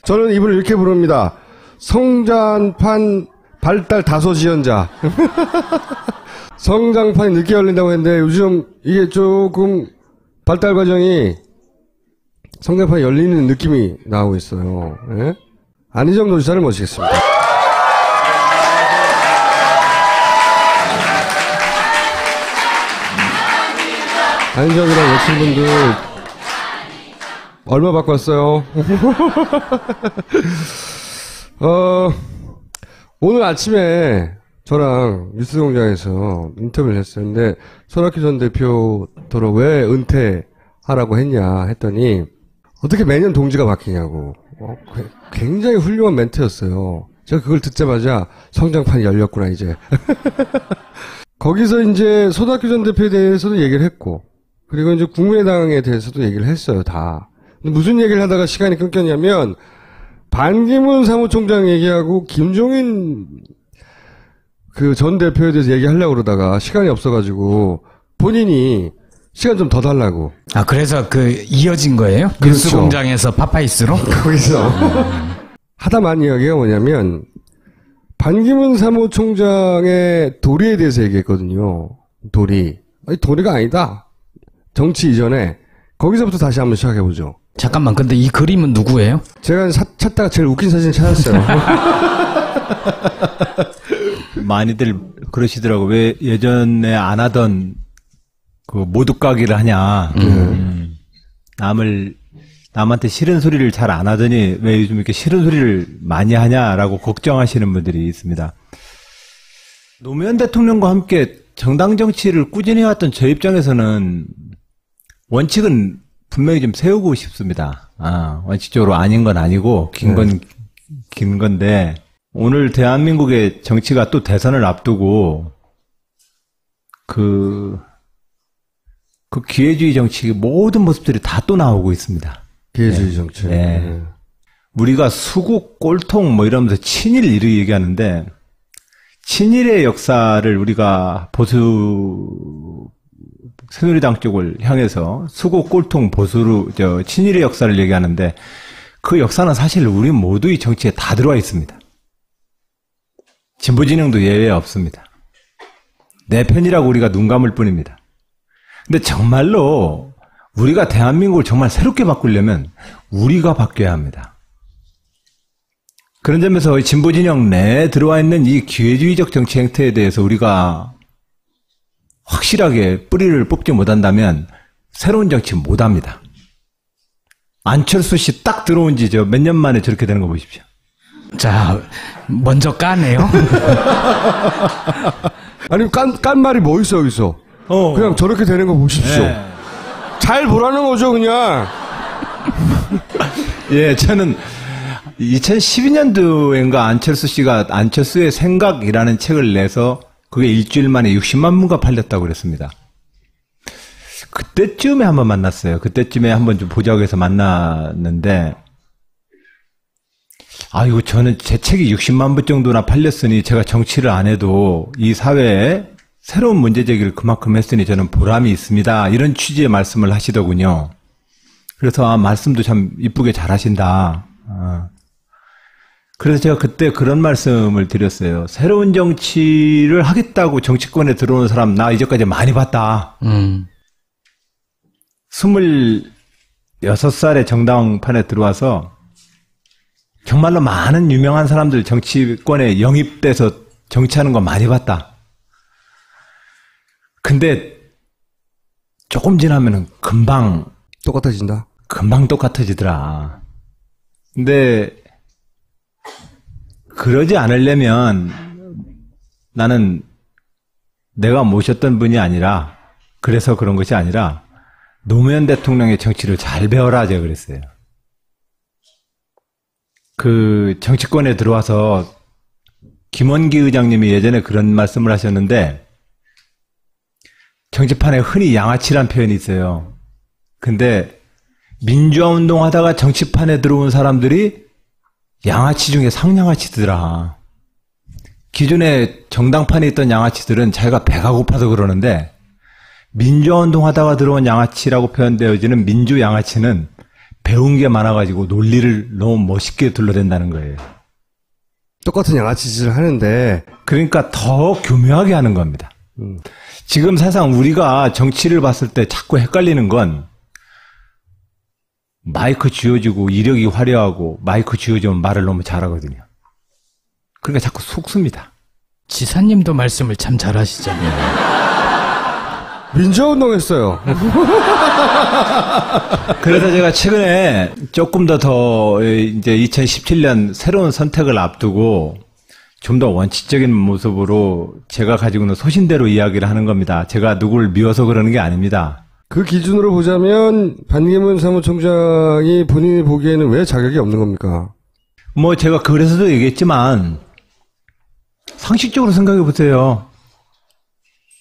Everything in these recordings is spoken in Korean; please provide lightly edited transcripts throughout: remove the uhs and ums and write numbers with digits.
저는 이분을 이렇게 부릅니다. 성장판 발달 다소 지연자. 성장판이 늦게 열린다고 했는데 요즘 이게 조금 발달 과정이 성장판이 열리는 느낌이 나오고 있어요. 예? 안희정 도지사를 모시겠습니다. 안희정이랑 여친분들 얼마 받고 왔어요? 오늘 아침에 저랑 뉴스공장에서 인터뷰를 했었는데 손학규 전 대표더러 왜 은퇴하라고 했냐 했더니 어떻게 매년 동지가 바뀌냐고. 굉장히 훌륭한 멘트였어요. 제가 그걸 듣자마자 성장판이 열렸구나 이제. 거기서 이제 손학규 전 대표에 대해서도 얘기를 했고 그리고 이제 국민의당에 대해서도 얘기를 했어요 다. 근데 무슨 얘기를 하다가 시간이 끊겼냐면 반기문 사무총장 얘기하고 김종인 그 전 대표에 대해서 얘기하려고 그러다가 시간이 없어가지고 본인이 시간 좀 더 달라고. 아, 그래서 이어진 거예요? 그렇죠. 뉴스공장에서 파파이스로? 거기서. 하다만 이야기가 뭐냐면, 반기문 사무총장의 도리에 대해서 얘기했거든요. 도리. 아니, 도리가 아니다. 정치 이전에. 거기서부터 다시 한번 시작해보죠. 잠깐만, 근데 이 그림은 누구예요? 제가 찾다가 제일 웃긴 사진 찾았어요. 많이들 그러시더라고. 왜 예전에 안 하던 그 모두가기를 하냐. 남한테 싫은 소리를 잘 안 하더니 왜 요즘 이렇게 싫은 소리를 많이 하냐라고 걱정하시는 분들이 있습니다. 노무현 대통령과 함께 정당 정치를 꾸준히 해왔던 저 입장에서는 원칙은 분명히 좀 세우고 싶습니다. 원칙적으로 아닌 건 아니고 긴 건데 오늘 대한민국의 정치가 또 대선을 앞두고 그 기회주의 정치의 모든 모습들이 다 또 나오고 있습니다. 기회주의 정치. 네. 우리가 수국, 꼴통 뭐 이러면서 친일 이렇게 얘기하는데 친일의 역사를 우리가 보수 새누리당 쪽을 향해서 수국, 꼴통, 보수로 친일의 역사를 얘기하는데 그 역사는 사실 우리 모두의 정치에 다 들어와 있습니다. 진보진영도 예외 없습니다. 내 편이라고 우리가 눈 감을 뿐입니다. 근데 정말로 우리가 대한민국을 정말 새롭게 바꾸려면 우리가 바뀌어야 합니다. 그런 점에서 진보진영 내에 들어와 있는 이 기회주의적 정치 행태에 대해서 우리가 확실하게 뿌리를 뽑지 못한다면 새로운 정치 못합니다. 안철수 씨 딱 들어온 지 몇 년 만에 저렇게 되는 거 보십시오. 자, 먼저 까네요. 아니, 깐 말이 뭐 있어, 여기서. 그냥 저렇게 되는 거 보십시오. 네. 잘 보라는 거죠, 그냥. 예, 저는 2012년도인가 안철수 씨가 안철수의 생각이라는 책을 내서 그게 일주일 만에 60만 부가 팔렸다고 그랬습니다. 그때쯤에 한번 만났어요. 그때쯤에 한번 좀 보자고 해서 만났는데 이거 저는 제 책이 60만 부 정도나 팔렸으니 제가 정치를 안 해도 이 사회에 새로운 문제 제기를 그만큼 했으니 저는 보람이 있습니다. 이런 취지의 말씀을 하시더군요. 그래서 말씀도 참 이쁘게 잘하신다. 그래서 제가 그때 그런 말씀을 드렸어요. 새로운 정치를 하겠다고 정치권에 들어오는 사람 나 이제까지 많이 봤다. 26살에 정당판에 들어와서 정말로 많은 유명한 사람들 정치권에 영입돼서 정치하는 거 많이 봤다. 근데 조금 지나면은 금방 똑같아진다. 금방 똑같아지더라. 근데 그러지 않으려면 나는 내가 모셨던 분이 아니라 그래서 그런 것이 아니라 노무현 대통령의 정치를 잘 배워라 제가 그랬어요. 그 정치권에 들어와서 김원기 의장님이 예전에 그런 말씀을 하셨는데 정치판에 흔히 양아치란 표현이 있어요. 근데 민주화 운동하다가 정치판에 들어온 사람들이 양아치 중에 상양아치더라. 기존에 정당판에 있던 양아치들은 자기가 배가 고파서 그러는데 민주화 운동하다가 들어온 양아치라고 표현되어지는 민주 양아치는 배운 게 많아가지고 논리를 너무 멋있게 둘러댄다는 거예요. 똑같은 양아치 짓을 하는데 그러니까 더 교묘하게 하는 겁니다. 지금 사실상 우리가 정치를 봤을 때 자꾸 헷갈리는 건 마이크 쥐어지고 이력이 화려하고 마이크 쥐어지면 말을 너무 잘하거든요. 그러니까 자꾸 속습니다. 지사님도 말씀을 참 잘하시잖아요. 민주화운동 했어요. 그래서 제가 최근에 조금 더 이제 2017년 새로운 선택을 앞두고 좀 더 원칙적인 모습으로 제가 가지고 있는 소신대로 이야기를 하는 겁니다. 제가 누구를 미워서 그러는 게 아닙니다. 그 기준으로 보자면 반기문 사무총장이 본인이 보기에는 왜 자격이 없는 겁니까? 뭐 제가 그래서도 얘기했지만 상식적으로 생각해 보세요.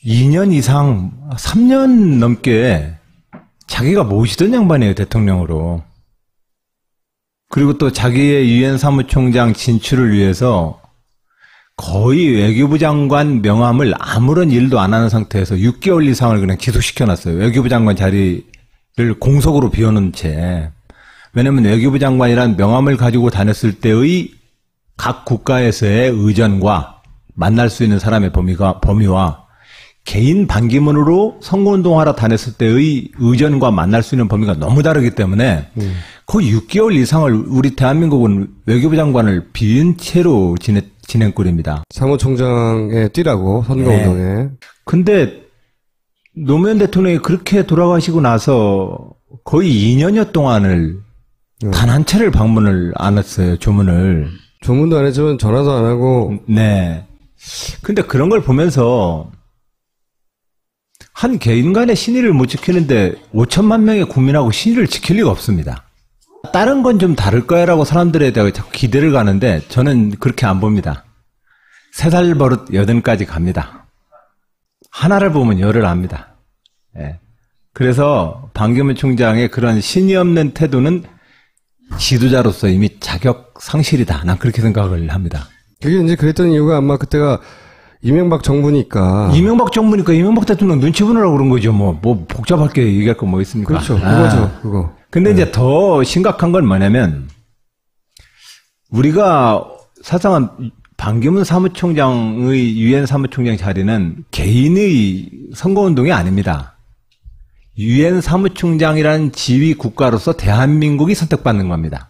2년 이상 3년 넘게 자기가 모시던 양반이에요, 대통령으로. 그리고 또 자기의 유엔 사무총장 진출을 위해서 거의 외교부 장관 명함을 아무런 일도 안 하는 상태에서 6개월 이상을 그냥 지속시켜놨어요. 외교부 장관 자리를 공석으로 비워놓은 채. 왜냐면 외교부 장관이란 명함을 가지고 다녔을 때의 각 국가에서의 의전과 만날 수 있는 사람의 범위와 개인 반기문으로 선거운동하러 다녔을 때의 의전과 만날 수 있는 범위가 너무 다르기 때문에 거의 6개월 이상을 우리 대한민국은 외교부 장관을 비운 채로 지낸 꼴입니다. 사무총장에 뛰라고 선거운동에. 네. 근데 노무현 대통령이 그렇게 돌아가시고 나서 거의 2년여 동안을 단 한 차례를 방문을 안 했어요, 조문을. 조문도 안 했지만 전화도 안 하고. 네. 근데 그런 걸 보면서 한 개인 간의 신의를 못 지키는데 5천만 명의 국민하고 신의를 지킬 리가 없습니다. 다른 건 좀 다를 거야라고 사람들에 대해 자꾸 기대를 가는데 저는 그렇게 안 봅니다. 3살 버릇 8까지 갑니다. 하나를 보면 열을 압니다. 예. 그래서 반기문 총장의 그런 신의 없는 태도는 지도자로서 이미 자격 상실이다. 난 그렇게 생각을 합니다. 그게 이제 그랬던 이유가 아마 그때가 이명박 정부니까. 이명박 정부니까 이명박 대통령 눈치 보느라고 그런 거죠. 뭐 복잡하게 얘기할 거 뭐 있습니까? 그렇죠. 그거죠. 그거. 근데 이제 더 심각한 건 뭐냐면 우리가 사실상 반기문 사무총장의 유엔 사무총장 자리는 개인의 선거운동이 아닙니다. 유엔 사무총장이라는 지위 국가로서 대한민국이 선택받는 겁니다.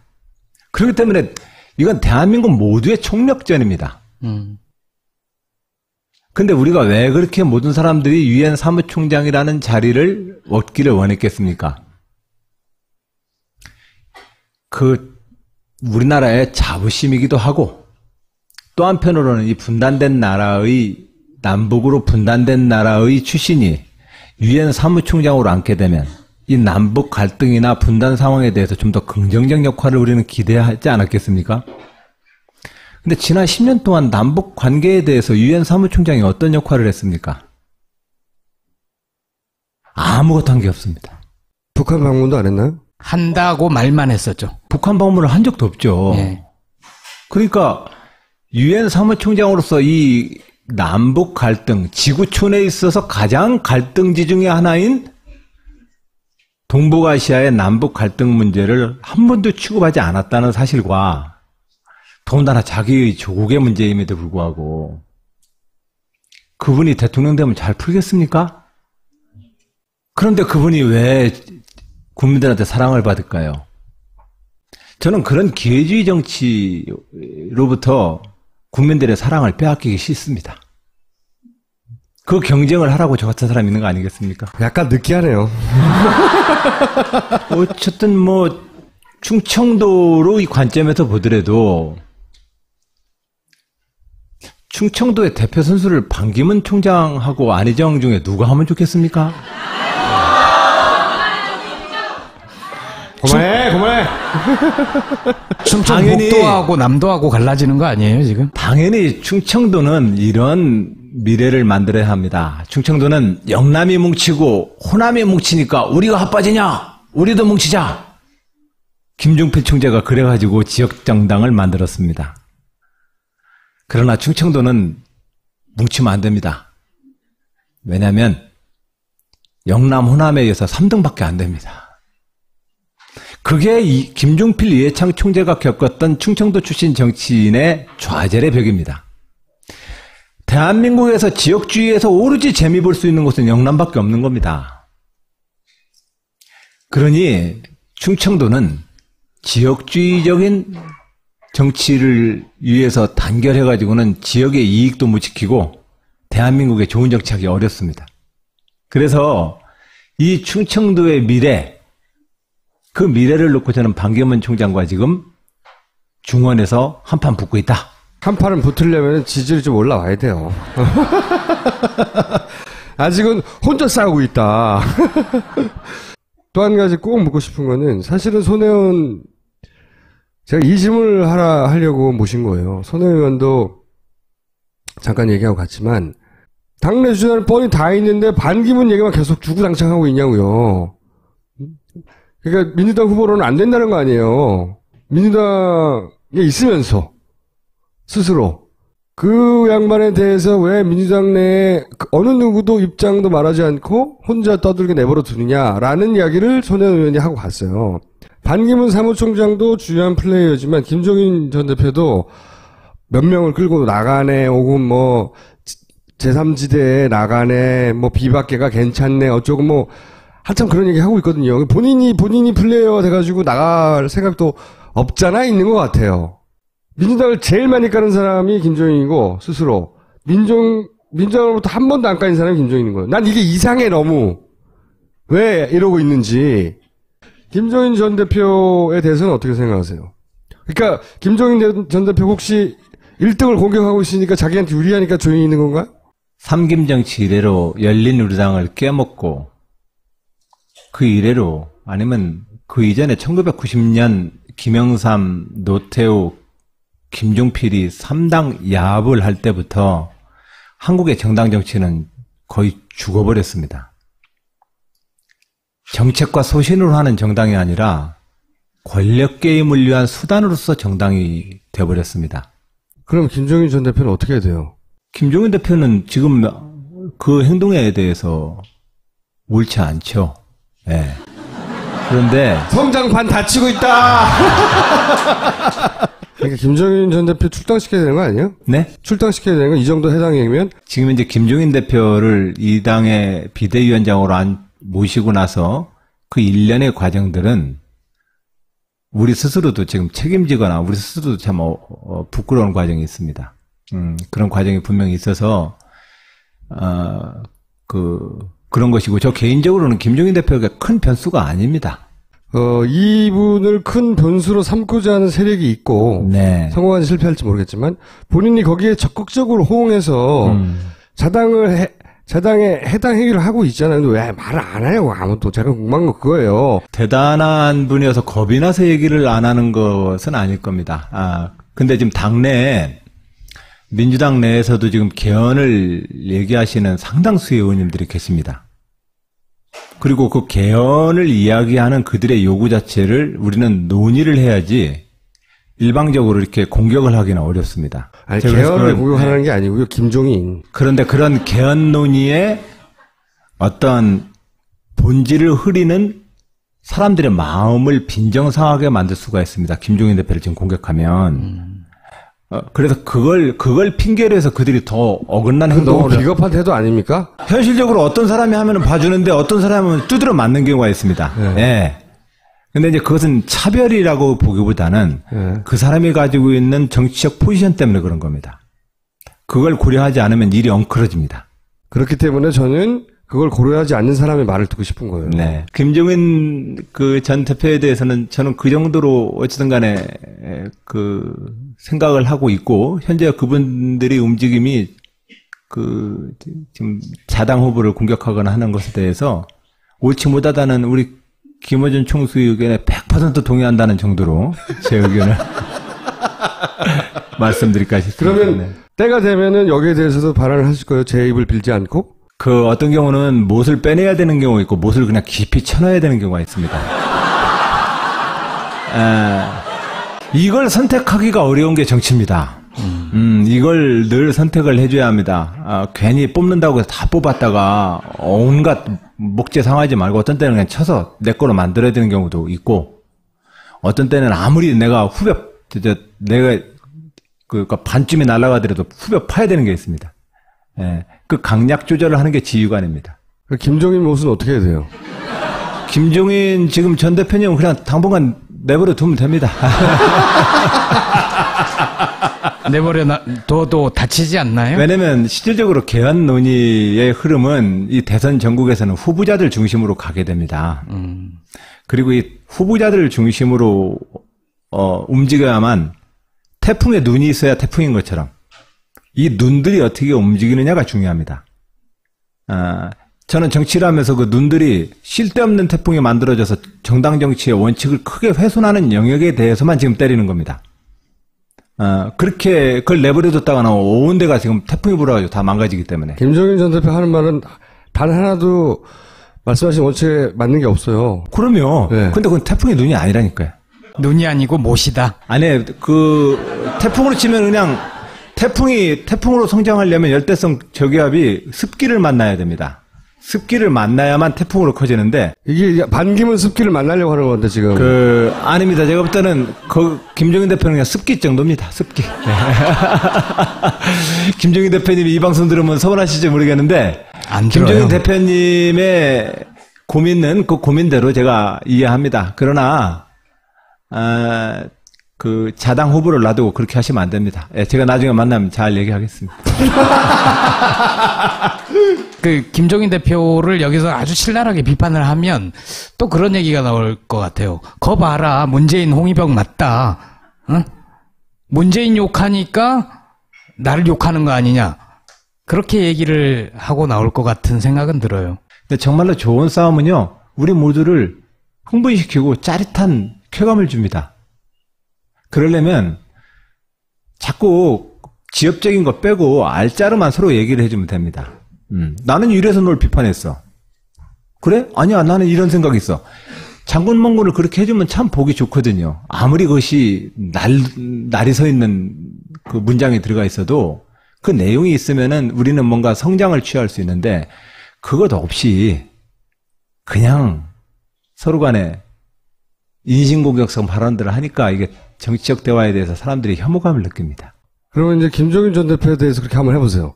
그렇기 때문에 이건 대한민국 모두의 총력전입니다. 근데 우리가 왜 그렇게 모든 사람들이 유엔 사무총장이라는 자리를 얻기를 원했겠습니까? 우리나라의 자부심이기도 하고 또 한편으로는 이 분단된 나라의 남북으로 분단된 나라의 출신이 유엔 사무총장으로 앉게 되면 이 남북 갈등이나 분단 상황에 대해서 좀 더 긍정적 역할을 우리는 기대하지 않았겠습니까? 근데 지난 10년 동안 남북 관계에 대해서 유엔 사무총장이 어떤 역할을 했습니까? 아무것도 한 게 없습니다. 북한 방문도 안 했나요? 한다고 말만 했었죠. 북한 방문을 한 적도 없죠. 예. 그러니까 유엔 사무총장으로서 이 남북 갈등, 지구촌에 있어서 가장 갈등지 중에 하나인 동북아시아의 남북 갈등 문제를 한 번도 취급하지 않았다는 사실과 더군다나 자기의 조국의 문제임에도 불구하고 그분이 대통령 되면 잘 풀겠습니까? 그런데 그분이 왜 국민들한테 사랑을 받을까요? 저는 그런 기회주의 정치로부터 국민들의 사랑을 빼앗기기 싫습니다. 그 경쟁을 하라고 저 같은 사람이 있는 거 아니겠습니까? 약간 느끼하네요. 어쨌든 뭐 충청도의 관점에서 보더라도 충청도의 대표 선수를 반기문 총장하고 안희정 중에 누가 하면 좋겠습니까? 그만해. 충청 당연히- 북도하고 남도하고 갈라지는 거 아니에요, 지금? 당연히 충청도는 이런 미래를 만들어야 합니다. 충청도는 영남이 뭉치고 호남이 뭉치니까 우리가 핫빠지냐? 우리도 뭉치자. 김종필 총재가 그래가지고 지역정당을 만들었습니다. 그러나 충청도는 뭉치면 안 됩니다. 왜냐하면 영남, 호남에 의해서 3등밖에 안 됩니다. 그게 김종필 이해창 총재가 겪었던 충청도 출신 정치인의 좌절의 벽입니다. 대한민국에서 지역주의에서 오로지 재미 볼 수 있는 곳은 영남밖에 없는 겁니다. 그러니 충청도는 지역주의적인 정치를 위해서 단결해가지고는 지역의 이익도 못 지키고 대한민국의 좋은 정치하기 어렵습니다. 그래서 이 충청도의 미래, 그 미래를 놓고 저는 반기문 총장과 지금 중원에서 한판 붙고 있다. 한판을 붙으려면 지지율이 좀 올라와야 돼요. 아직은 혼자 싸우고 있다. 또 한 가지 꼭 묻고 싶은 거는 사실은 손혜원 제가 이 질문을 하려고 모신 거예요. 손혜원 의원도 잠깐 얘기하고 갔지만 당내 주자는 뻔히 다 있는데 반기문 얘기만 계속 주구장창하고 있냐고요. 그러니까 민주당 후보로는 안 된다는 거 아니에요. 민주당에 있으면서 스스로 그 양반에 대해서 왜 민주당 내에 어느 누구도 입장도 말하지 않고 혼자 떠들게 내버려 두느냐라는 이야기를 손혜원 의원이 하고 갔어요. 반기문 사무총장도 중요한 플레이어지만 김종인 전 대표도 몇 명을 끌고 나가네, 혹은 뭐 제3지대에 나가네, 뭐 비박계가 괜찮네, 어쩌고 뭐 한참 그런 얘기 하고 있거든요. 본인이 플레이어가 돼가지고 나갈 생각도 없잖아 있는 것 같아요. 민주당을 제일 많이 까는 사람이 김종인이고 스스로 민주당으로부터 한 번도 안 까인 사람이 김종인인 거예요. 난 이게 이상해 너무. 왜 이러고 있는지. 김종인 전 대표에 대해서는 어떻게 생각하세요? 그러니까 김종인 전 대표 혹시 1등을 공격하고 있으니까 자기한테 유리하니까 조용히 있는 건가요? 삼김정치 이래로 열린우리당을 깨먹고 그 이래로 아니면 그 이전에 1990년 김영삼, 노태우, 김종필이 3당 야합을 할 때부터 한국의 정당 정치는 거의 죽어버렸습니다. 정책과 소신으로 하는 정당이 아니라 권력 게임을 위한 수단으로서 정당이 되어버렸습니다. 그럼 김종인 전 대표는 어떻게 해야 돼요? 김종인 대표는 지금 그 행동에 대해서 옳지 않죠. 네. 그런데 성장판 다치고 있다. 그러니까 김종인 전 대표 출당시켜야 되는 거 아니에요? 네? 출당시켜야 되는 거 이 정도 해당 얘기면? 지금 이제 김종인 대표를 이 당의 비대위원장으로 모시고 나서 그 일련의 과정들은 우리 스스로도 지금 책임지거나 우리 스스로도 참 부끄러운 과정이 있습니다. 그런 과정이 분명히 있어서 그런 것이고 저 개인적으로는 김종인 대표가 큰 변수가 아닙니다. 이분을 큰 변수로 삼고자 하는 세력이 있고 네. 성공할지 실패할지 모르겠지만 본인이 거기에 적극적으로 호응해서 자당에 해당 행위를 하고 있잖아요. 근데 왜 말을 안 해요? 아무도. 제가 궁금한 거 그거예요. 대단한 분이어서 겁이 나서 얘기를 안 하는 것은 아닐 겁니다. 근데 지금 당내에 민주당 내에서도 지금 개헌을 얘기하시는 상당수의 의원님들이 계십니다. 그리고 그 개헌을 이야기하는 그들의 요구 자체를 우리는 논의를 해야지 일방적으로 이렇게 공격을 하기는 어렵습니다. 아니, 개헌을 공격하는 게 아니고요. 김종인. 그런데 그런 개헌 논의에 어떤 본질을 흐리는 사람들의 마음을 빈정상하게 만들 수가 있습니다. 김종인 대표를 지금 공격하면. 그래서 그걸 핑계로 해서 그들이 더 어긋난 행동을. 너무 비겁한 태도 아닙니까? 현실적으로 어떤 사람이 하면은 봐주는데 어떤 사람은 두드려 맞는 경우가 있습니다. 네. 예. 근데 이제 그것은 차별이라고 보기보다는 그 사람이 가지고 있는 정치적 포지션 때문에 그런 겁니다. 그걸 고려하지 않으면 일이 엉클어집니다. 그렇기 때문에 저는 그걸 고려하지 않는 사람의 말을 듣고 싶은 거예요. 네. 김종인 그 전 대표에 대해서는 저는 그 정도로 어찌든 간에 그 생각을 하고 있고, 현재 그분들의 움직임이 지금 자당 후보를 공격하거나 하는 것에 대해서 옳지 못하다는 우리 김어준 총수의 의견에 100% 동의한다는 정도로 제 의견을 말씀드릴까 싶습니다. 그러면 네. 때가 되면은 여기에 대해서도 발언을 하실 거예요? 제 입을 빌지 않고? 그 어떤 경우는 못을 빼내야 되는 경우가 있고 못을 그냥 깊이 쳐넣어야 되는 경우가 있습니다. 이걸 선택하기가 어려운 게 정치입니다. 이걸 늘 선택을 해줘야 합니다. 괜히 뽑는다고 해서 다 뽑았다가 온갖 목재 상하지 말고 어떤 때는 그냥 쳐서 내 거로 만들어야 되는 경우도 있고, 어떤 때는 아무리 내가 내가 그러니까 반쯤이 날아가더라도 후벼 파야 되는 게 있습니다. 예, 그 강약 조절을 하는 게 지휘관입니다. 김종인 모습은 어떻게 해야 돼요? 김종인 지금 전 대표님은 그냥 당분간 내버려 두면 됩니다. 내버려 둬도 다치지 않나요? 왜냐면 실질적으로 개헌 논의의 흐름은 이 대선 전국에서는 후보자들 중심으로 가게 됩니다. 그리고 이 후보자들 중심으로 움직여야만 태풍에 눈이 있어야 태풍인 것처럼 이 눈들이 어떻게 움직이느냐가 중요합니다. 저는 정치를 하면서 그 눈들이 쓸데없는 태풍이 만들어져서 정당 정치의 원칙을 크게 훼손하는 영역에 대해서만 지금 때리는 겁니다. 그렇게 그걸 내버려뒀다가 온 데가 지금 태풍이 불어가지고 다 망가지기 때문에. 김종인 전 대표 하는 말은 단 하나도 말씀하신 원칙에 맞는 게 없어요. 그럼요. 네. 근데 그건 태풍의 눈이 아니라니까요. 눈이 아니고 못이다. 아니, 태풍으로 치면 그냥 태풍으로 성장하려면 열대성 저기압이 습기를 만나야 됩니다. 습기를 만나야만 태풍으로 커지는데. 이게 반기문 습기를 만나려고 하는 건데, 지금. 아닙니다. 제가 볼 때는, 김종인 대표는 그냥 습기 정도입니다. 습기. 김종인 대표님이 이 방송 들으면 서운하실지 모르겠는데. 안 들어요. 김종인 대표님의 고민은 그 고민대로 제가 이해합니다. 그러나, 자당 후보를 놔두고 그렇게 하시면 안 됩니다. 예, 제가 나중에 만나면 잘 얘기하겠습니다. 김종인 대표를 여기서 아주 신랄하게 비판을 하면 또 그런 얘기가 나올 것 같아요. 거 봐라, 문재인 홍위병 맞다. 응? 문재인 욕하니까 나를 욕하는 거 아니냐. 그렇게 얘기를 하고 나올 것 같은 생각은 들어요. 근데 정말로 좋은 싸움은요, 우리 모두를 흥분시키고 짜릿한 쾌감을 줍니다. 그러려면 자꾸 지엽적인 거 빼고 알짜로만 서로 얘기를 해주면 됩니다. 나는 이래서 널 비판했어. 그래? 아니야, 나는 이런 생각이 있어. 장군멍군을 그렇게 해주면 참 보기 좋거든요. 아무리 그것이 날이 서 있는 그 문장이 들어가 있어도 그 내용이 있으면은 우리는 뭔가 성장을 취할 수 있는데 그것 없이 그냥 서로 간에 인신공격성 발언들을 하니까 이게 정치적 대화에 대해서 사람들이 혐오감을 느낍니다. 그러면 이제 김종인 전 대표에 대해서 그렇게 한번 해보세요.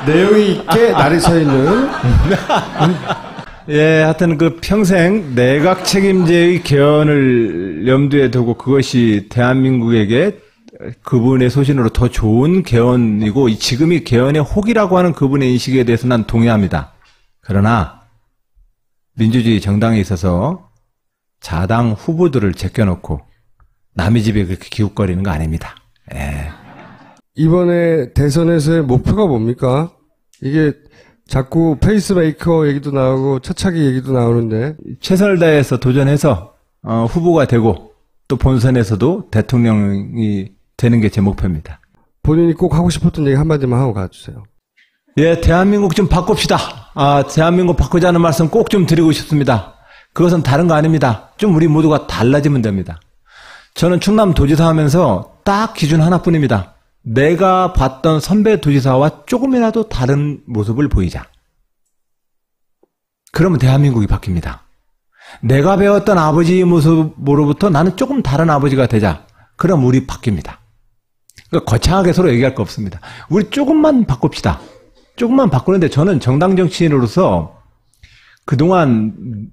내용이 있게 날이 서 있는. 예, 하여튼 평생 내각 책임제의 개헌을 염두에 두고 그것이 대한민국에게 그분의 소신으로 더 좋은 개헌이고 지금이 개헌의 혹이라고 하는 그분의 인식에 대해서 난 동의합니다. 그러나 민주주의 정당에 있어서 자당 후보들을 제껴놓고 남의 집에 그렇게 기웃거리는 거 아닙니다. 예. 이번에 대선에서의 목표가 뭡니까? 이게 자꾸 페이스메이커 얘기도 나오고 차차기 얘기도 나오는데 최선을 다해서 도전해서 후보가 되고 또 본선에서도 대통령이 되는 게 제 목표입니다. 본인이 꼭 하고 싶었던 얘기 한마디만 하고 가주세요. 예, 대한민국 좀 바꿉시다. 대한민국 바꾸자는 말씀 꼭 좀 드리고 싶습니다. 그것은 다른 거 아닙니다. 좀 우리 모두가 달라지면 됩니다. 저는 충남 도지사 하면서 딱 기준 하나뿐입니다. 내가 봤던 선배 도지사와 조금이라도 다른 모습을 보이자. 그러면 대한민국이 바뀝니다. 내가 배웠던 아버지의 모습으로부터 나는 조금 다른 아버지가 되자. 그럼 우리 바뀝니다. 그러니까 거창하게 서로 얘기할 거 없습니다. 우리 조금만 바꿉시다. 조금만 바꾸는데 저는 정당 정치인으로서 그동안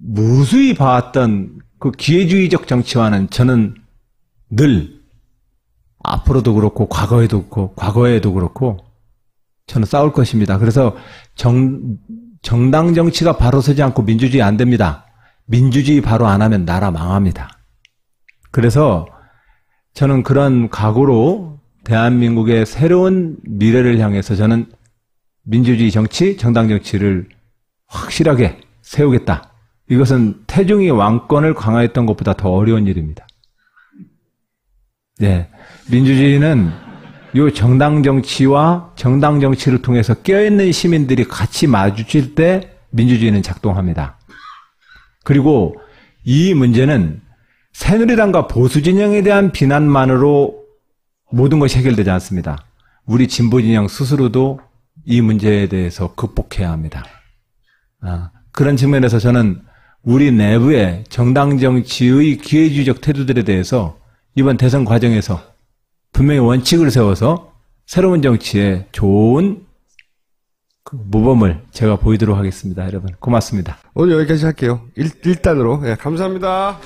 무수히 봐왔던 그 기회주의적 정치와는 저는 늘 앞으로도 그렇고 과거에도 그렇고 저는 싸울 것입니다. 그래서 정당 정치가 바로 서지 않고 민주주의 안 됩니다. 민주주의 바로 안 하면 나라 망합니다. 그래서 저는 그런 각오로 대한민국의 새로운 미래를 향해서 저는 민주주의 정치, 정당 정치를 확실하게 세우겠다. 이것은 태종이 왕권을 강화했던 것보다 더 어려운 일입니다. 네, 민주주의는 이 정당 정치와 정당 정치를 통해서 깨어있는 시민들이 같이 마주칠 때 민주주의는 작동합니다. 그리고 이 문제는 새누리당과 보수진영에 대한 비난만으로 모든 것이 해결되지 않습니다. 우리 진보진영 스스로도 이 문제에 대해서 극복해야 합니다. 그런 측면에서 저는 우리 내부의 정당 정치의 기회주의적 태도들에 대해서 이번 대선 과정에서 분명히 원칙을 세워서 새로운 정치에 좋은 그 모범을 제가 보이도록 하겠습니다. 여러분 고맙습니다. 오늘 여기까지 할게요. 1단으로. 예, 감사합니다.